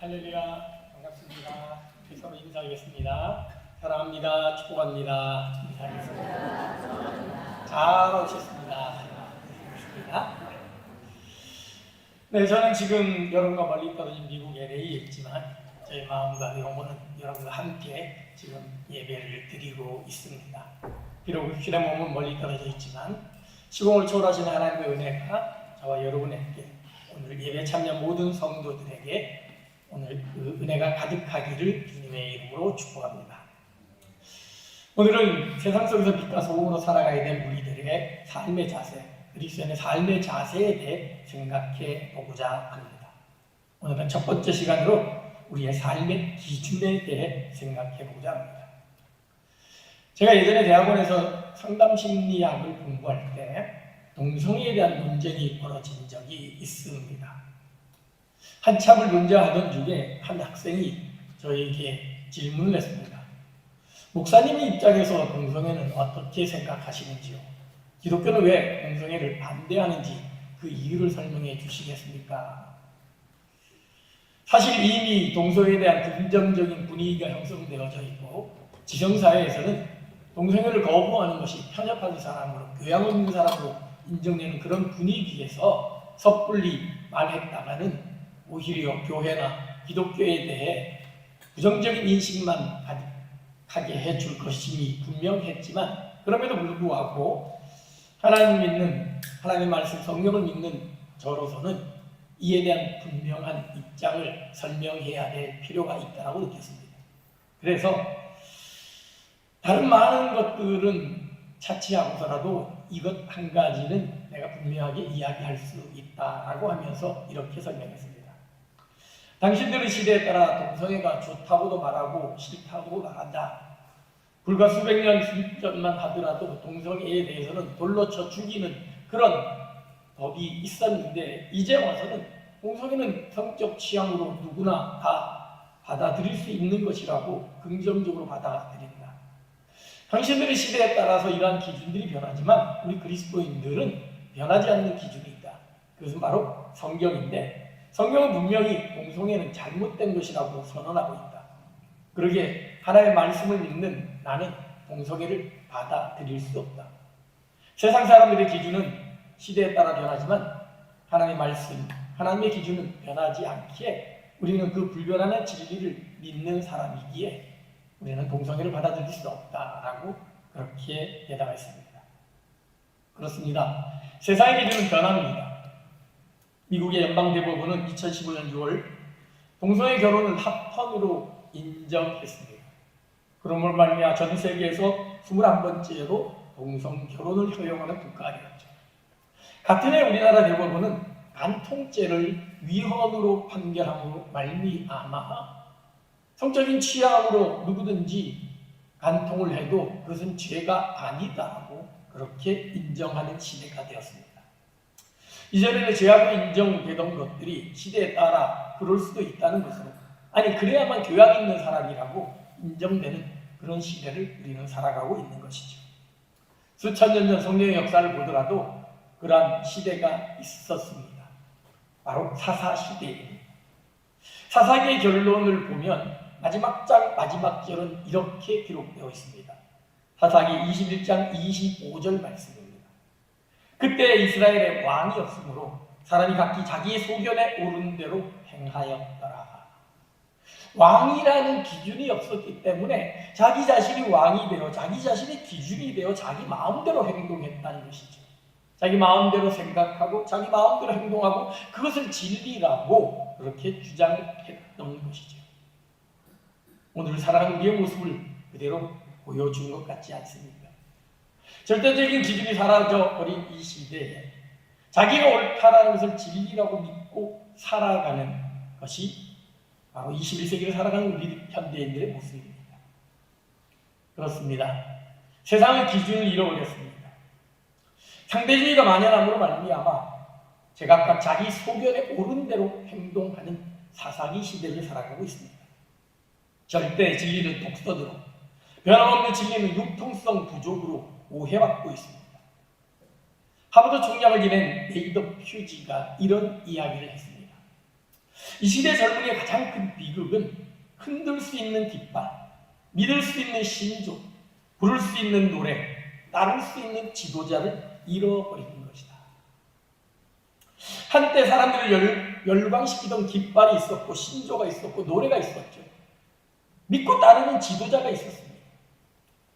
할렐루야, 반갑습니다. 서로 인사하겠습니다. 사랑합니다. 축복합니다. 인사하겠습니다. 잘 오셨습니다. 반갑습니다. 네, 저는 지금 여러분과 멀리 떨어진 미국 LA에 있지만 저희 마음과 영혼은 여러분과 함께 지금 예배를 드리고 있습니다. 비록 휘의 몸은 멀리 떨어져 있지만 시공을 초월하시는 하나님의 은혜가 저와 여러분에게 오늘 예배 참여 모든 성도들에게 오늘 그 은혜가 가득하기를 주님의 이름으로 축복합니다. 오늘은 세상 속에서 빛과 소금으로 살아가야 될 우리들의 삶의 자세, 그리스도인의 삶의 자세에 대해 생각해 보고자 합니다. 오늘은 첫 번째 시간으로 우리의 삶의 기준에 대해 생각해 보고자 합니다. 제가 예전에 대학원에서 상담심리학을 공부할 때 동성애에 대한 논쟁이 벌어진 적이 있습니다. 한참을 논쟁하던 중에 한 학생이 저에게 질문을 했습니다. 목사님의 입장에서 동성애는 어떻게 생각하시는지요? 기독교는 왜 동성애를 반대하는지 그 이유를 설명해 주시겠습니까? 사실 이미 동성애에 대한 긍정적인 분위기가 형성되어져 있고 지성사회에서는 동성애를 거부하는 것이 편협한 사람으로, 교양 없는 사람으로 인정되는 그런 분위기에서 섣불리 말했다가는 오히려 교회나 기독교에 대해 부정적인 인식만 가득하게 해줄 것임이 분명했지만 그럼에도 불구하고 하나님 믿는, 하나님의 말씀 성경을 믿는 저로서는 이에 대한 분명한 입장을 설명해야 될 필요가 있다고 느꼈습니다. 그래서 다른 많은 것들은 차치하고서라도 이것 한 가지는 내가 분명하게 이야기할 수 있다라고 하면서 이렇게 설명했습니다. 당신들의 시대에 따라 동성애가 좋다고도 말하고 싫다고도 말한다. 불과 수백 년 전만 하더라도 동성애에 대해서는 돌로 쳐 죽이는 그런 법이 있었는데 이제 와서는 동성애는 성적 취향으로 누구나 다 받아들일 수 있는 것이라고 긍정적으로 받아들인다. 당신들의 시대에 따라서 이러한 기준들이 변하지만 우리 그리스도인들은 변하지 않는 기준이 있다. 그것은 바로 성경인데 성경은 분명히 동성애는 잘못된 것이라고 선언하고 있다. 그러기에 하나님의 말씀을 믿는 나는 동성애를 받아들일 수 없다. 세상 사람들의 기준은 시대에 따라 변하지만 하나님의 말씀, 하나님의 기준은 변하지 않기에 우리는 그 불변하는 진리를 믿는 사람이기에 우리는 동성애를 받아들일 수 없다라고 그렇게 대답했습니다. 그렇습니다. 세상의 기준은 변합니다. 미국의 연방대법원은 2015년 6월 동성애 결혼을 합헌으로 인정했습니다. 그러므로 말미암아 전 세계에서 21번째로 동성 결혼을 허용하는 국가가 되었죠. 같은 해 우리나라 대법원은 간통죄를 위헌으로 판결함으로 말미암아 성적인 취향으로 누구든지 간통을 해도 그것은 죄가 아니다라고 그렇게 인정하는 시대가 되었습니다. 이전에는 죄악으로 인정되던 것들이 시대에 따라 그럴 수도 있다는 것으로, 아니 그래야만 교양 있는 사람이라고 인정되는 그런 시대를 우리는 살아가고 있는 것이죠. 수천 년 전 성경의 역사를 보더라도 그러한 시대가 있었습니다. 바로 사사시대입니다. 사사기의 결론을 보면 마지막 장 마지막 절은 이렇게 기록되어 있습니다. 사사기 21장 25절 말씀입니다. 그때 이스라엘에 왕이 없으므로 사람이 각기 자기의 소견에 오른 대로 행하였더라. 왕이라는 기준이 없었기 때문에 자기 자신이 왕이 되어 자기 자신이 기준이 되어 자기 마음대로 행동했다는 것이죠. 자기 마음대로 생각하고 자기 마음대로 행동하고 그것을 진리라고 그렇게 주장했던 것이죠. 오늘 살아가는 우리의 모습을 그대로 보여준 것 같지 않습니까? 절대적인 기준이 사라져버린 이 시대에 자기가 옳다라는 것을 진리라고 믿고 살아가는 것이 바로 21세기를 살아가는 우리 현대인들의 모습입니다. 그렇습니다. 세상의 기준을 잃어버렸습니다. 상대주의가 만연함으로 말미암아 제각각 자기 소견에 옳은 대로 행동하는 사사기 시대를 살아가고 있습니다. 절대 진리는 독서대로, 변함없는 진리는 융통성 부족으로 오해받고 있습니다. 하버드 총장을 지낸 네이더 퓨지가 이런 이야기를 했습니다. 이 시대 젊은이의 가장 큰 비극은 흔들 수 있는 깃발, 믿을 수 있는 신조, 부를 수 있는 노래, 따를 수 있는 지도자를 잃어버리는 것이다. 한때 사람들을 열광시키던 깃발이 있었고 신조가 있었고 노래가 있었죠. 믿고 따르는 지도자가 있었습니다.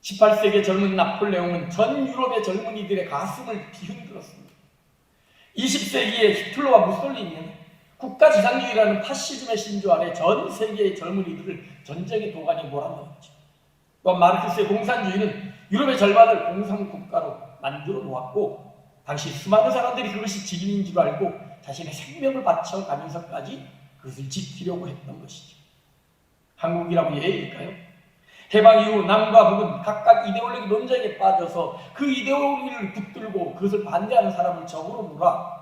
18세기의 젊은 나폴레옹은 전 유럽의 젊은이들의 가슴을 뒤흔들었습니다. 20세기의 히틀러와 무솔리니는 국가지상주의라는 파시즘의 신조 아래 전 세계의 젊은이들을 전쟁의 도가니에 몰아넣었죠. 또한 마르크스의 공산주의는 유럽의 절반을 공산국가로 만들어 놓았고 당시 수많은 사람들이 그것이 진리인 줄 알고 자신의 생명을 바쳐가면서까지 그것을 지키려고 했던 것이죠. 한국이라고 예일까요? 해방 이후 남과 북은 각각 이데올로기 논쟁에 빠져서 그 이데올로기를 붙들고 그것을 반대하는 사람을 적으로 몰아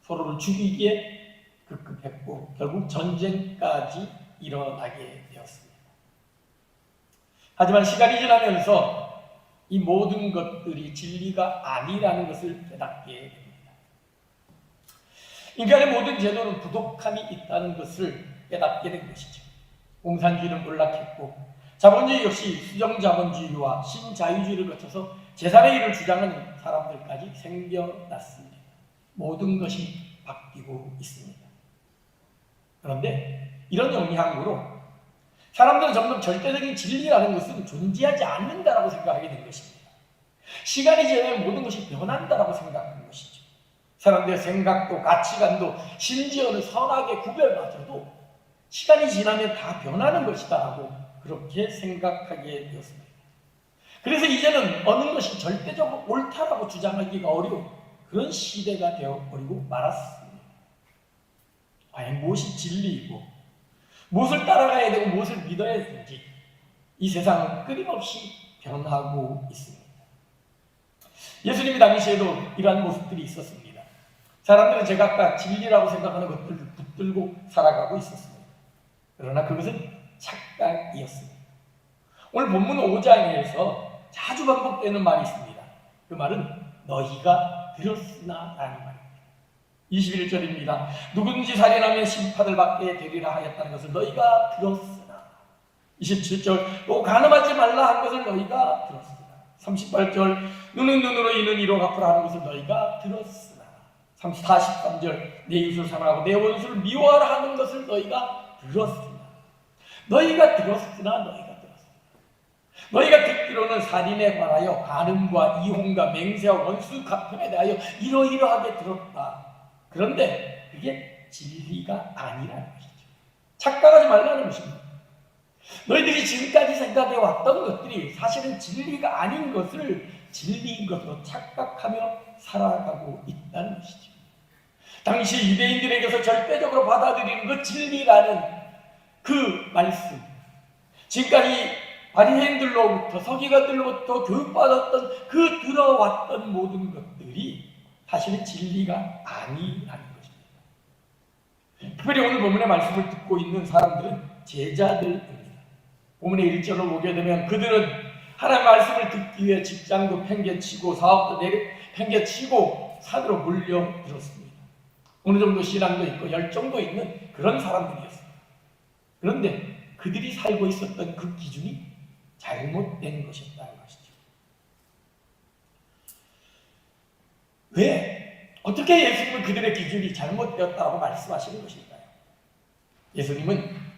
서로를 죽이기에 급급했고 결국 전쟁까지 일어나게 되었습니다. 하지만 시간이 지나면서 이 모든 것들이 진리가 아니라는 것을 깨닫게 됩니다. 인간의 모든 제도는 부족함이 있다는 것을 깨닫게 된 것이죠. 공산주의는 몰락했고 자본주의 역시 수정자본주의와 신자유주의를 거쳐서 제3의 일을 주장하는 사람들까지 생겨났습니다. 모든 것이 바뀌고 있습니다. 그런데 이런 영향으로 사람들은 점점 절대적인 진리라는 것은 존재하지 않는다라고 생각하게 된 것입니다. 시간이 지나면 모든 것이 변한다라고 생각하는 것이죠. 사람들의 생각도 가치관도 심지어는 선악의 구별마저도 시간이 지나면 다 변하는 것이다라고 그렇게 생각하게 되었습니다. 그래서 이제는 어느 것이 절대적으로 옳다라고 주장하기가 어려운 그런 시대가 되어버리고 말았습니다. 과연 무엇이 진리이고 무엇을 따라가야 되고 무엇을 믿어야 되는지 이 세상은 끊임없이 변하고 있습니다. 예수님 당시에도 이러한 모습들이 있었습니다. 사람들은 제각각 진리라고 생각하는 것들을 붙들고 살아가고 있었습니다. 그러나 그것은 착각이었습니다. 오늘 본문 5장에서 자주 반복되는 말이 있습니다. 그 말은 너희가 들었으나 라는 말입니다. 21절입니다. 누구든지 살인하면 심판을 받게 되리라 하였다는 것을 너희가 들었으나 27절 또 간음하지 말라 한 것을 너희가 들었으나 38절 눈은 눈으로 이는 이로 갚으라 하는 것을 너희가 들었으나 43절 내 이웃을 사랑하고 내 원수를 미워하라 하는 것을 너희가 들었으나 너희가 들었으나 너희가 듣기로는 살인에 관하여 간음과 이혼과 맹세와 원수 갚음에 대하여 이러이러하게 들었다. 그런데 그게 진리가 아니라는 것이죠. 착각하지 말라는 것입니다. 너희들이 지금까지 생각해 왔던 것들이 사실은 진리가 아닌 것을 진리인 것으로 착각하며 살아가고 있다는 것이죠. 당시 유대인들에게서 절대적으로 받아들이는 그 진리라는 그 말씀, 지금까지 바리새인들로부터 서기관들로부터 교육받았던 그 들어왔던 모든 것들이 사실은 진리가 아니라는 것입니다. 특별히 오늘 본문의 말씀을 듣고 있는 사람들은 제자들입니다. 본문의 1절을 보게 되면 그들은 하나님의 말씀을 듣기 위해 직장도 팽개치고 사업도 팽개치고 산으로 몰려들었습니다. 어느 정도 신앙도 있고 열정도 있는 그런 사람들이었습니다. 그런데 그들이 살고 있었던 그 기준이 잘못된 것이었다는 것이죠. 왜? 어떻게 예수님은 그들의 기준이 잘못되었다고 말씀하시는 것일까요? 예수님은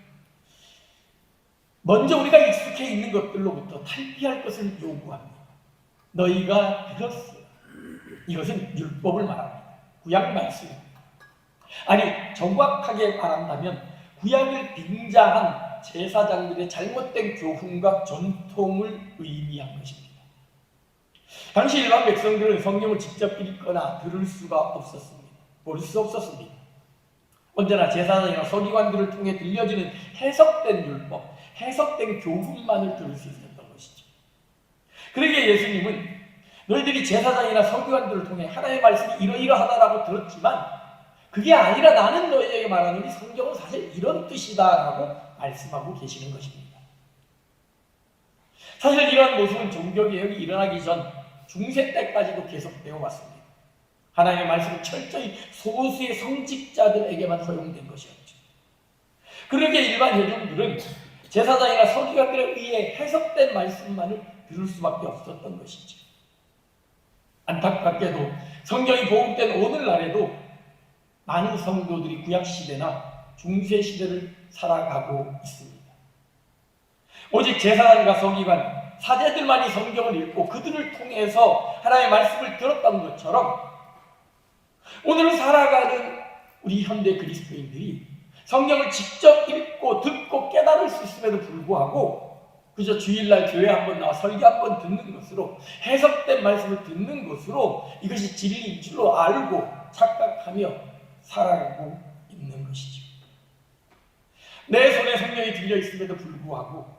먼저 우리가 익숙해 있는 것들로부터 탈피할 것을 요구합니다. 너희가 들었으나 이것은 율법을 말합니다. 구약 말씀입니다. 아니 정확하게 말한다면 구약을 빙자한 제사장들의 잘못된 교훈과 전통을 의미한 것입니다. 당시 일반 백성들은 성경을 직접 읽거나 들을 수가 없었습니다. 볼 수 없었습니다. 언제나 제사장이나 서기관들을 통해 들려지는 해석된 율법, 해석된 교훈만을 들을 수 있었던 것이죠. 그러기에 예수님은 너희들이 제사장이나 서기관들을 통해 하나님의 말씀이 이러이러하다라고 들었지만 그게 아니라 나는 너희에게 말하노니 성경은 사실 이런 뜻이다라고 말씀하고 계시는 것입니다. 사실 이러한 모습은 종교개혁이 일어나기 전 중세 때까지도 계속되어 왔습니다. 하나님의 말씀은 철저히 소수의 성직자들에게만 허용된 것이었죠. 그러게 일반 회중들은 제사장이나 서기관들에 의해 해석된 말씀만을 들을 수밖에 없었던 것이죠. 안타깝게도 성경이 보급된 오늘날에도 많은 성도들이 구약시대나 중세시대를 살아가고 있습니다. 오직 제사장과 서기관, 사제들만이 성경을 읽고 그들을 통해서 하나님의 말씀을 들었던 것처럼 오늘 살아가는 우리 현대 그리스도인들이 성경을 직접 읽고 듣고 깨달을 수 있음에도 불구하고 그저 주일날 교회 한번 나와 설교 한번 듣는 것으로 해석된 말씀을 듣는 것으로 이것이 진리인 줄로 알고 착각하며 살아가고 있는 것이죠. 내 손에 성경이 들려 있음에도 불구하고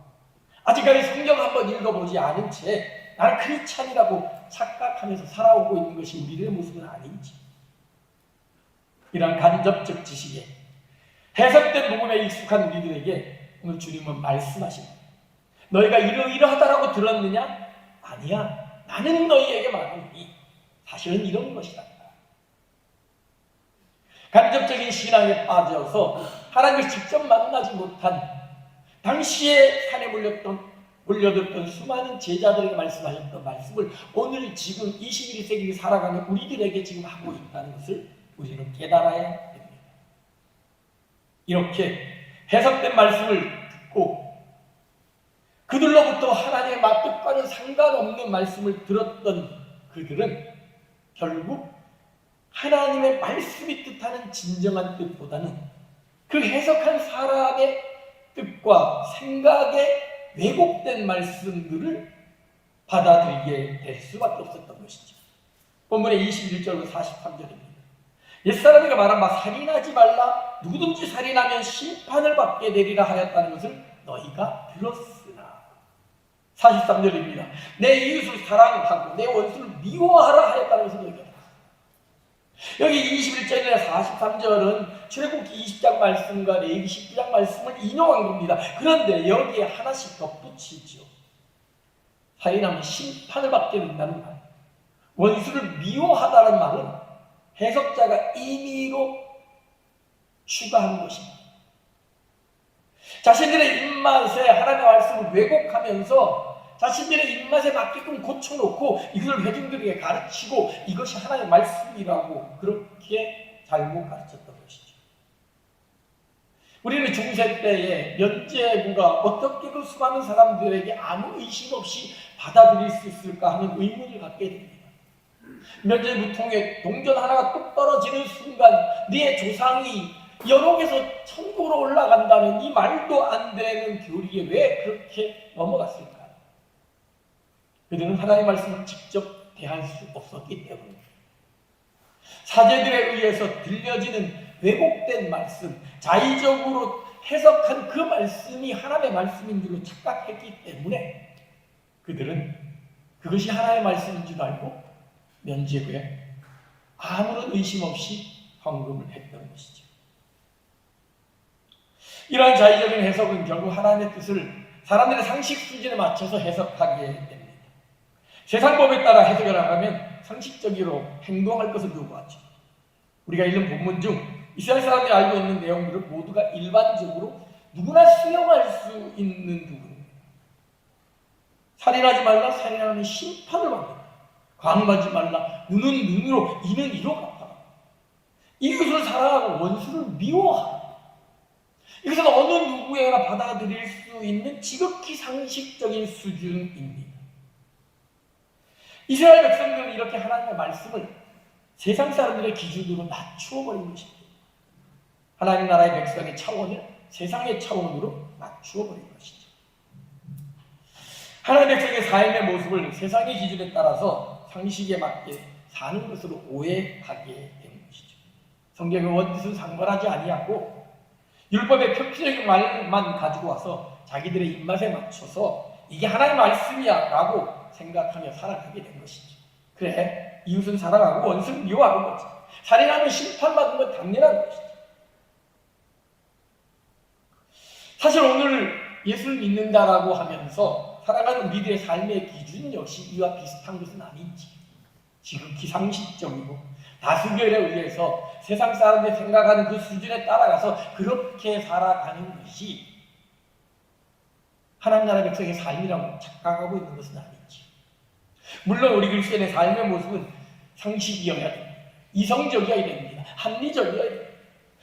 아직까지 성경 한번 읽어보지 않은 채 나는 크리스찬이라고 착각하면서 살아오고 있는 것이 우리들의 모습은 아닌지, 이러한 간접적 지식에 해석된 복음에 익숙한 우리들에게 오늘 주님은 말씀하십니다. 너희가 이러이러하다라고 들었느냐? 아니야. 나는 너희에게 말하니 사실은 이런 것이다. 간접적인 신앙에 빠져서 하나님을 직접 만나지 못한 당시에 산에 몰려들었던 수많은 제자들에게 말씀하셨던 말씀을 오늘 지금 21세기를 살아가는 우리들에게 지금 하고 있다는 것을 우리는 깨달아야 됩니다. 이렇게 해석된 말씀을 듣고 그들로부터 하나님의 뜻과는 상관없는 말씀을 들었던 그들은 결국 하나님의 말씀이 뜻하는 진정한 뜻보다는 그 해석한 사람의 뜻과 생각에 왜곡된 말씀들을 받아들이게 될 수밖에 없었던 것이죠. 본문의 21절로 43절입니다. 옛사람에게 말한 바 살인하지 말라, 누구든지 살인하면 심판을 받게 되리라 하였다는 것을 너희가 들었으나. 43절입니다. 내 이웃을 사랑하고 내 원수를 미워하라 하였다는 것을 너희가 들었으나. 여기 21절이나 43절은 출애굽기 20장 말씀과 레위기 19장 말씀을 인용한 겁니다. 그런데 여기에 하나씩 덧붙이죠. 살인하면 심판을 받게 된다는 말, 원수를 미워하다는 말은 해석자가 임의로 추가한 것입니다. 자신들의 입맛에 하나님의 말씀을 왜곡하면서 자신들의 입맛에 맞게끔 고쳐놓고 이것을 회중들에게 가르치고 이것이 하나님의 말씀이라고 그렇게 잘못 가르쳤던 것이죠. 우리는 중세 때에 면죄부가 어떻게 그 수많은 사람들에게 아무 의심 없이 받아들일 수 있을까 하는 의문을 갖게 됩니다. 면죄부 통에 동전 하나가 뚝 떨어지는 순간 네 조상이 연옥에서 천국으로 올라간다는 이 말도 안 되는 교리에 왜 그렇게 넘어갔을까? 그들은 하나님의 말씀을 직접 대할 수 없었기 때문에 사제들에 의해서 들려지는 왜곡된 말씀, 자의적으로 해석한 그 말씀이 하나님의 말씀인 줄로 착각했기 때문에 그들은 그것이 하나님의 말씀인 줄 알고 면죄부에 아무런 의심 없이 헌금을 했던 것이죠. 이러한 자의적인 해석은 결국 하나님의 뜻을 사람들의 상식 수준에 맞춰서 해석하게 됩니다. 세상법에 따라 해석을 나가면 상식적으로 행동할 것을 요구하죠. 우리가 읽는 본문 중 이스라엘 사람들이 알고 있는 내용들을 모두가 일반적으로 누구나 수용할 수 있는 부분입니다. 살인하지 말라, 살인하면 심판을 받는다. 광고하지 말라, 눈은 눈으로, 이는 이로 갚아라. 이웃을 사랑하고 원수를 미워하라. 이것은 어느 누구에나 받아들일 수 있는 지극히 상식적인 수준입니다. 이스라엘 백성들은 이렇게 하나님의 말씀을 세상 사람들의 기준으로 낮추어 버린 것입니다. 하나님 나라의 백성의 차원을 세상의 차원으로 낮추어 버린 것이죠. 하나님의 백성의 삶의 모습을 세상의 기준에 따라서 상식에 맞게 사는 것으로 오해하게 되는 것이죠. 성경의 원뜻은 상관하지 아니하고 율법의 표피적인 말만 가지고 와서 자기들의 입맛에 맞춰서 이게 하나님의 말씀이야 라고 생각하며 살아가게 된 것이죠. 그래, 이웃은 사랑하고 원수는 미워하는 거지. 살인하면 심판받는 건 당연한 것이죠. 사실 오늘 예수를 믿는다라고 하면서 살아가는 우리들의 삶의 기준 역시 이와 비슷한 것은 아닌지, 지극히 상식적이고 다수결에 의해서 세상 사람들이 생각하는 그 수준에 따라가서 그렇게 살아가는 것이 하나님 나라 백성의 삶이라고 착각하고 있는 것은 아닌지. 물론 우리 그리스도인의 삶의 모습은 상식이어야 됩니다. 이성적이어야 됩니다. 합리적이어야 됩니다.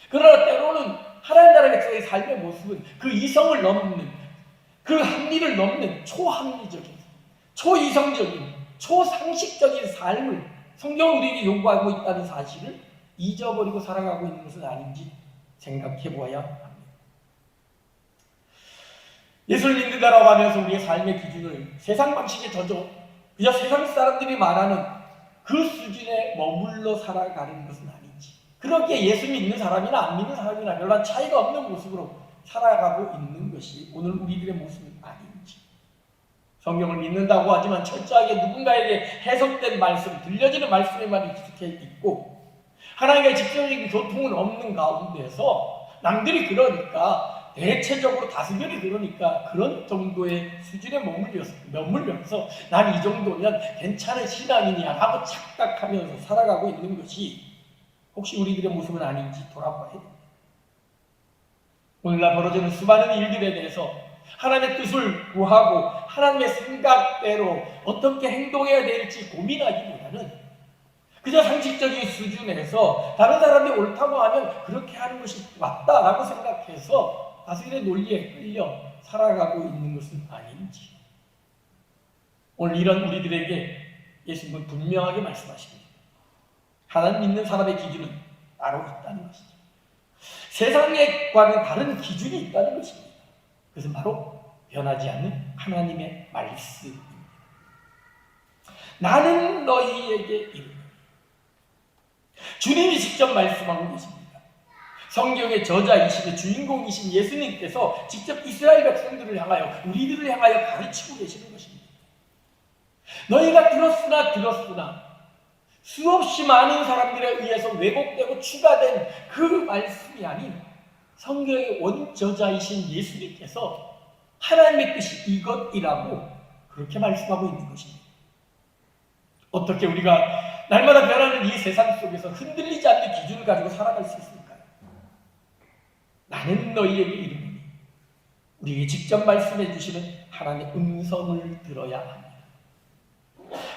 그러나 때로는 하나님 나라 백성의 삶의 모습은 그 이성을 넘는, 그 합리를 넘는 초합리적인, 초이성적인, 초상식적인 삶을 성경은 우리에게 요구하고 있다는 사실을 잊어버리고 살아가고 있는 것은 아닌지 생각해 보아야 합니다. 예수를 믿는다라고 하면서 우리의 삶의 기준을 세상 방식에 젖어 그저 세상 사람들이 말하는 그 수준에 머물러 살아가는 것은 아닌지, 그렇게 예수 믿는 사람이나 안 믿는 사람이나 별반 차이가 없는 모습으로 살아가고 있는 것이 오늘 우리들의 모습은 아닌지. 성경을 믿는다고 하지만 철저하게 누군가에게 해석된 말씀, 들려지는 말씀에만 익숙해 있고 하나님과의 직접적인 교통은 없는 가운데서 남들이 그러니까, 대체적으로 다수결이 그러니까 그런 정도의 수준에 머물면서 난 이 정도면 괜찮은 신앙이냐 하고 착각하면서 살아가고 있는 것이 혹시 우리들의 모습은 아닌지 돌아봐야 됩니다. 오늘날 벌어지는 수많은 일들에 대해서 하나님의 뜻을 구하고 하나님의 생각대로 어떻게 행동해야 될지 고민하기보다는 그저 상식적인 수준에서 다른 사람들이 옳다고 하면 그렇게 하는 것이 맞다라고 생각해서 다수결의 논리에 끌려 살아가고 있는 것은 아닌지. 오늘 이런 우리들에게 예수님은 분명하게 말씀하십니다. 하나님 믿는 사람의 기준은 따로 있다는 것이죠. 세상과는 다른 기준이 있다는 것입니다. 그것은 바로 변하지 않는 하나님의 말씀입니다. 나는 너희에게 이르노니. 주님이 직접 말씀하고 계십니다. 성경의 저자이시고 주인공이신 예수님께서 직접 이스라엘 백성들을 향하여, 우리들을 향하여 가르치고 계시는 것입니다. 너희가 들었으나 수없이 많은 사람들에 의해서 왜곡되고 추가된 그 말씀이 아닌 성경의 원저자이신 예수님께서 하나님의 뜻이 이것이라고 그렇게 말씀하고 있는 것입니다. 어떻게 우리가 날마다 변하는 이 세상 속에서 흔들리지 않는 기준을 가지고 살아갈 수 있을까요? 나는 너희에게 이르노니. 우리에게 직접 말씀해 주시는 하나님의 음성을 들어야 합니다.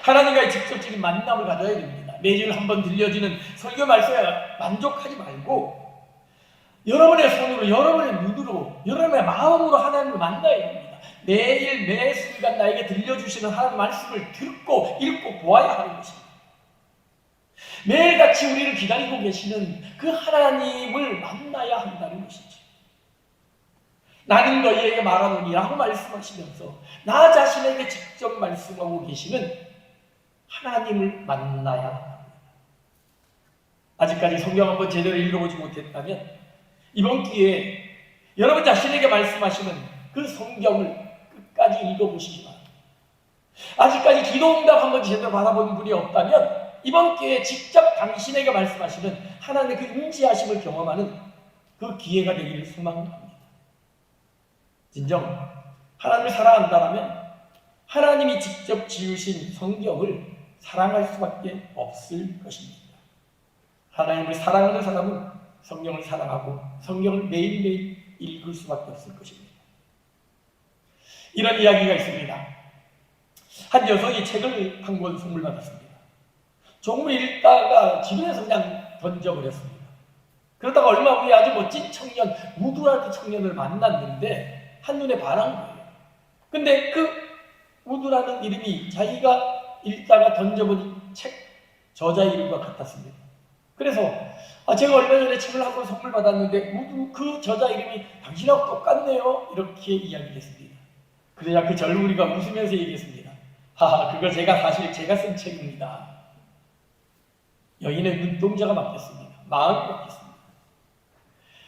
하나님과의 직접적인 만남을 가져야 됩니다. 매일 한번 들려지는 설교 말씀에 만족하지 말고 여러분의 손으로, 여러분의 눈으로, 여러분의 마음으로 하나님을 만나야 됩니다. 매일 매 순간 나에게 들려주시는 하나님의 말씀을 듣고 읽고 보아야 하는 것입니다. 매일같이 우리를 기다리고 계시는 그 하나님을 만나야 한다는 것이죠. 나는 너희에게 말하노니라고 말씀하시면서 나 자신에게 직접 말씀하고 계시는 하나님을 만나야 합니다. 아직까지 성경 한번 제대로 읽어보지 못했다면 이번 기회에 여러분 자신에게 말씀하시는 그 성경을 끝까지 읽어보시기 바랍니다. 아직까지 기도응답 한번 제대로 받아본 분이 없다면 이번 기회에 직접 당신에게 말씀하시는 하나님의 그 임재하심을 경험하는 그 기회가 되기를 소망합니다. 진정 하나님을 사랑한다면 하나님이 직접 지으신 성경을 사랑할 수밖에 없을 것입니다. 하나님을 사랑하는 사람은 성경을 사랑하고 성경을 매일매일 읽을 수밖에 없을 것입니다. 이런 이야기가 있습니다. 한 여성이 책을 한 권 선물 받았습니다. 조금 읽다가 집에서 그냥 던져버렸습니다. 그러다가 얼마 후에 아주 멋진 청년, 우드라드 청년을 만났는데 한눈에 반한 거예요. 근데 그 우드라는 이름이 자기가 읽다가 던져버린 책 저자 이름과 같았습니다. 그래서 제가 얼마 전에 책을 한 권 선물 받았는데 우드 그 저자 이름이 당신하고 똑같네요. 이렇게 이야기했습니다. 그러자 그 젊은이가 웃으면서 얘기했습니다. 그거 사실 제가 쓴 책입니다. 여인의 눈동자가 바뀌었습니다. 마음이 바뀌었습니다.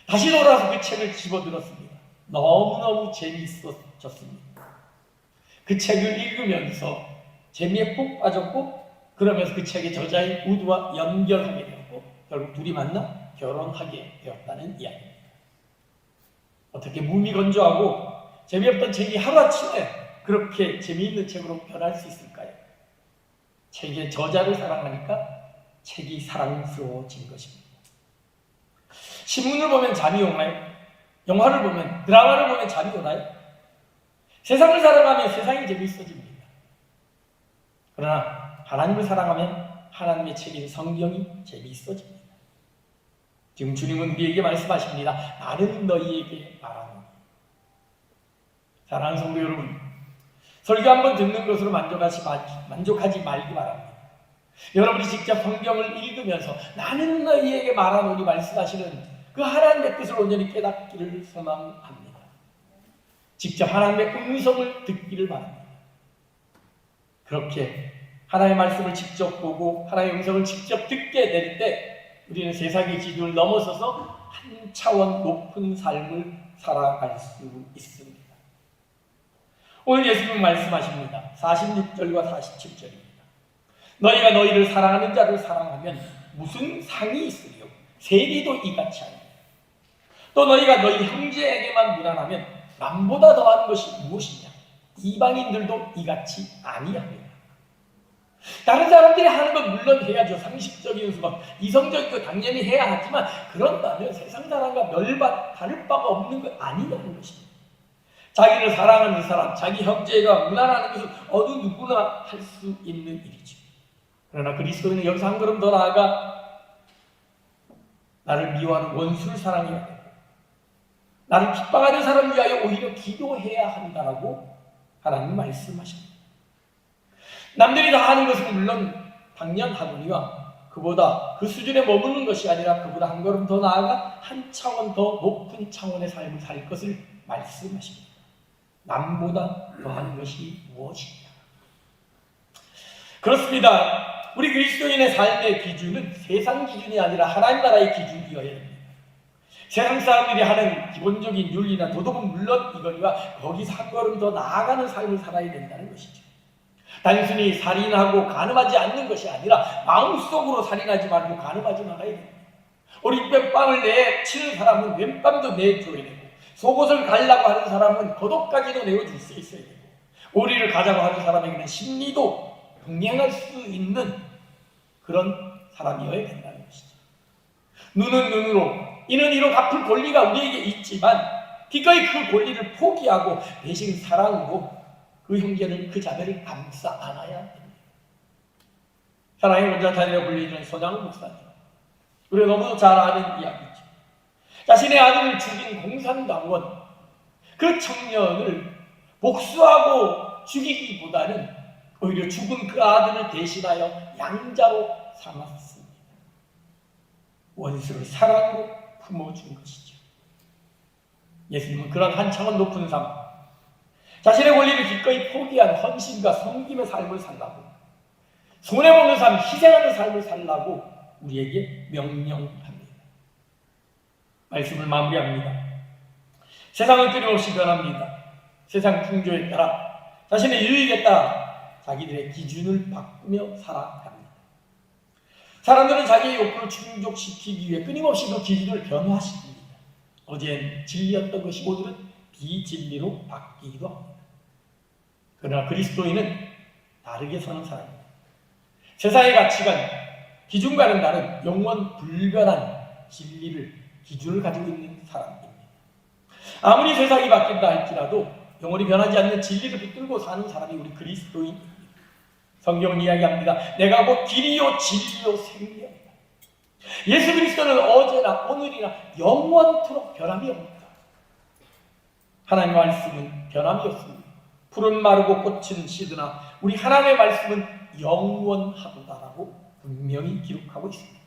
다시 돌아와서 그 책을 집어들었습니다. 너무너무 재미있어졌습니다. 그 책을 읽으면서 재미에 푹 빠졌고 그러면서 그 책의 저자인 우드와 연결하게 되었고 결국 둘이 만나 결혼하게 되었다는 이야기입니다. 어떻게 무미건조하고 재미없던 책이 하루아침에 그렇게 재미있는 책으로 변할 수 있을까요? 책의 저자를 사랑하니까 책이 사랑스러워진 것입니다. 신문을 보면 잠이 오나요? 영화를 보면, 드라마를 보면 잠이 오나요? 세상을 사랑하면 세상이 재미있어집니다. 그러나 하나님을 사랑하면 하나님의 책인 성경이 재미있어집니다. 지금 주님은 우리에게 말씀하십니다. 나는 너희에게 말하노니. 사랑하는 성도 여러분, 설교 한번 듣는 것으로 만족하지 말기 바랍니다. 여러분이 직접 성경을 읽으면서 나는 너희에게 말하노니 말씀하시는 그 하나님의 뜻을 온전히 깨닫기를 소망합니다. 직접 하나님의 음성을 듣기를 바랍니다. 그렇게 하나님의 말씀을 직접 보고 하나님의 음성을 직접 듣게 될 때 우리는 세상의 기준을 넘어서서 한 차원 높은 삶을 살아갈 수 있습니다. 오늘 예수님은 말씀하십니다. 46절과 47절입니다. 너희가 너희를 사랑하는 자를 사랑하면 무슨 상이 있으리요? 세리도 이같이 하리라. 또 너희가 너희 형제에게만 무난하면 남보다 더하는 것이 무엇이냐? 이방인들도 이같이 아니하리라. 다른 사람들이 하는 건 물론 해야죠. 상식적인 수박, 이성적인 거 당연히 해야 하지만 그런다면 세상 사람과 다를 바가 없는 것 아니냐는 것입니다. 자기를 사랑하는 사람, 자기 형제가 무난하는 것은 어느 누구나 할 수 있는 일이죠. 그러나 그리스도인은 여기서 한 걸음 더 나아가 나를 미워하는 원수를 사랑해야 되고 나를 핍박하는 사람을 위하여 오히려 기도해야 한다라고 하나님 말씀하십니다. 남들이 다 하는 것은 물론 당연하거니와 그보다 그 수준에 머무는 것이 아니라 그보다 한 걸음 더 나아가 한 차원 더 높은 차원의 삶을 살 것을 말씀하십니다. 남보다 더한 것이 무엇이냐? 그렇습니다. 우리 그리스도인의 삶의 기준은 세상 기준이 아니라 하나님 나라의 기준이어야 됩니다. 세상 사람들이 하는 기본적인 윤리나 도덕은 물론 이거니와 거기서 한 걸음 더 나아가는 삶을 살아야 된다는 것이죠. 단순히 살인하고 간음하지 않는 것이 아니라 마음속으로 살인하지 말고 간음하지 말아야 됩니다. 오른뺨을 내치는 사람은 왼뺨도 내줘야 되고 속옷을 갈라고 하는 사람은 겉옷까지도 내어줄 수 있어야 되고 오리를 가자고 하는 사람에게는 심리도 동행할 수 있는 그런 사람이어야 된다는 것이죠. 눈은 눈으로, 이는 이로 갚을 권리가 우리에게 있지만 기꺼이 그 권리를 포기하고 대신 사랑으로 그 형제를, 그 자매를 감싸 안아야 됩니다. 사랑의 원자탄이라고 불리는 손양훈 목사님, 우리가 너무도 잘 아는 이야기죠. 자신의 아들을 죽인 공산당원 그 청년을 복수하고 죽이기보다는 오히려 죽은 그 아들을 대신하여 양자로 삼았습니다. 원수를 사랑으로 품어준 것이죠. 예수님은 그런 한 차원 높은 삶, 자신의 권리를 기꺼이 포기한 헌신과 섬김의 삶을 살라고, 손해보는 삶, 희생하는 삶을 살라고 우리에게 명령합니다. 말씀을 마무리합니다. 세상은 끊임없이 변합니다. 세상 풍조에 따라, 자신의 유익에 따라 자기들의 기준을 바꾸며 살아갑니다. 사람들은 자기의 욕구를 충족시키기 위해 끊임없이 그 기준을 변화시킵니다. 어제는 진리였던 것이 오늘은 비진리로 바뀌기도 합니다. 그러나 그리스도인은 다르게 사는 사람입니다. 세상의 가치관, 기준과는 다른 영원 불변한 진리를, 기준을 가지고 있는 사람입니다. 아무리 세상이 바뀐다 할지라도 영원히 변하지 않는 진리를 붙들고 사는 사람이 우리 그리스도인입니다. 성경은 이야기합니다. 내가 곧 길이요 진리요 생명이다. 예수 그리스도는 어제나 오늘이나 영원토록 변함이 없다. 하나님의 말씀은 변함이 없습니다. 푸른 마르고 꽃은 시드나 우리 하나님의 말씀은 영원하도다라고 분명히 기록하고 있습니다.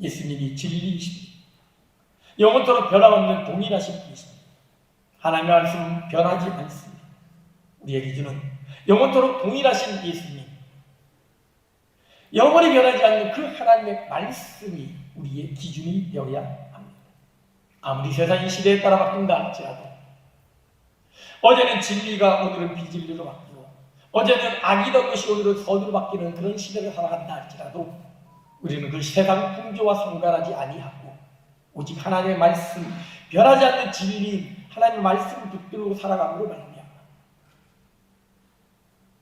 예수님이 진리이십니다. 영원토록 변함없는 동일하신 분이십니다. 하나님의 말씀은 변하지 않습니다. 우리의 기준은 영원토록 동일하신 예수님, 영원히 변하지 않는 그 하나님의 말씀이 우리의 기준이 되어야 합니다. 아무리 세상이 시대에 따라 바뀐다 할지라도 어제는 진리가 오늘은 비진리로 바뀌고 어제는 악이던 것이 오늘은 선으로 바뀌는 그런 시대를 살아간다 할지라도 우리는 그 세상 풍조와 상관하지 아니하고 오직 하나님의 말씀, 변하지 않는 진리인 하나님의 말씀을 붙들고 살아감으로 말합니다.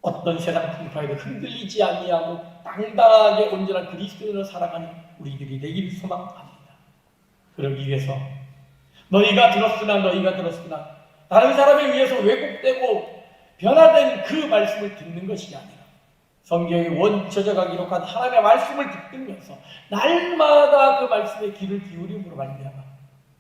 어떤 세상 풍파에도 흔들리지 아니하고 당당하게 온전한 그리스도인으로 살아가는 우리들이 되기를 소망합니다. 그러기 위해서 너희가 들었으나 다른 사람에 의해서 왜곡되고 변화된 그 말씀을 듣는 것이 아니라 성경의 원저자가 기록한 하나님의 말씀을 듣으면서 날마다 그 말씀에 귀를 기울임으로 말미암아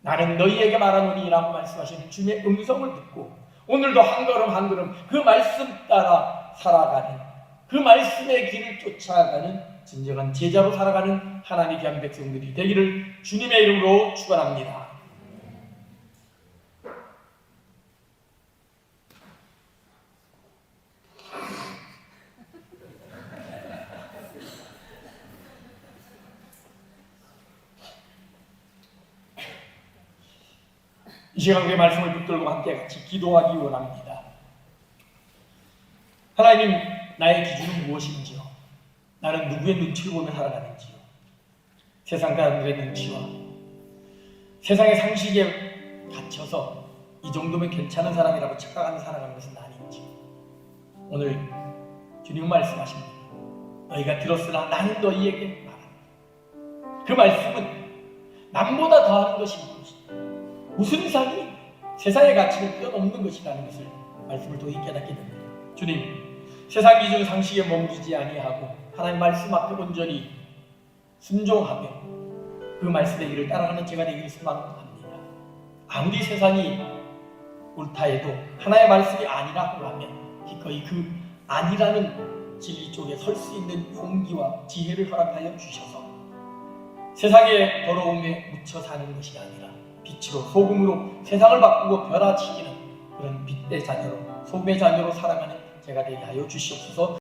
나는 너희에게 말하노니라고 말씀하시는 주님의 음성을 듣고 오늘도 한 걸음 한 걸음 그 말씀 따라 살아가는, 그 말씀의 길을 쫓아가는 진정한 제자로 살아가는 하나님의 귀한 백성들이 되기를 주님의 이름으로 축원합니다. 이 시간 우리의 말씀을 붙들고 함께 같이 기도하기 원합니다. 하나님, 나의 기준은 무엇인지요? 나는 누구의 눈치를 보며 살아가는지요? 세상 사람들의 눈치와 세상의 상식에 갇혀서 이 정도면 괜찮은 사람이라고 착각하는 살아가는 것은 아닌지 오늘 주님 말씀하십니다. 너희가 들었으나 나는 너희에게 말한다. 그 말씀은 남보다 더하는 것이 무엇이다. 무슨 이상이 세상의 가치를 뛰어넘는 것이라는 것을 말씀을 통해 깨닫게 됩니다. 주님, 세상 기준 상식에 멈추지 아니하고 하나님 말씀 앞에 온전히 순종하며 그 말씀의 길을 따라가는 제가 되기를 소망합니다. 아무리 세상이 옳다 해도 하나님의 말씀이 아니라고 하면 기꺼이 그 아니라는 진리 쪽에 설 수 있는 용기와 지혜를 허락하여 주셔서 세상의 더러움에 묻혀 사는 것이 아니라 빛으로 소금으로 세상을 바꾸고 변화시키는 그런 빛의 자녀로 소금의 자녀로 살아가는 제가 되게 하여 주시옵소서.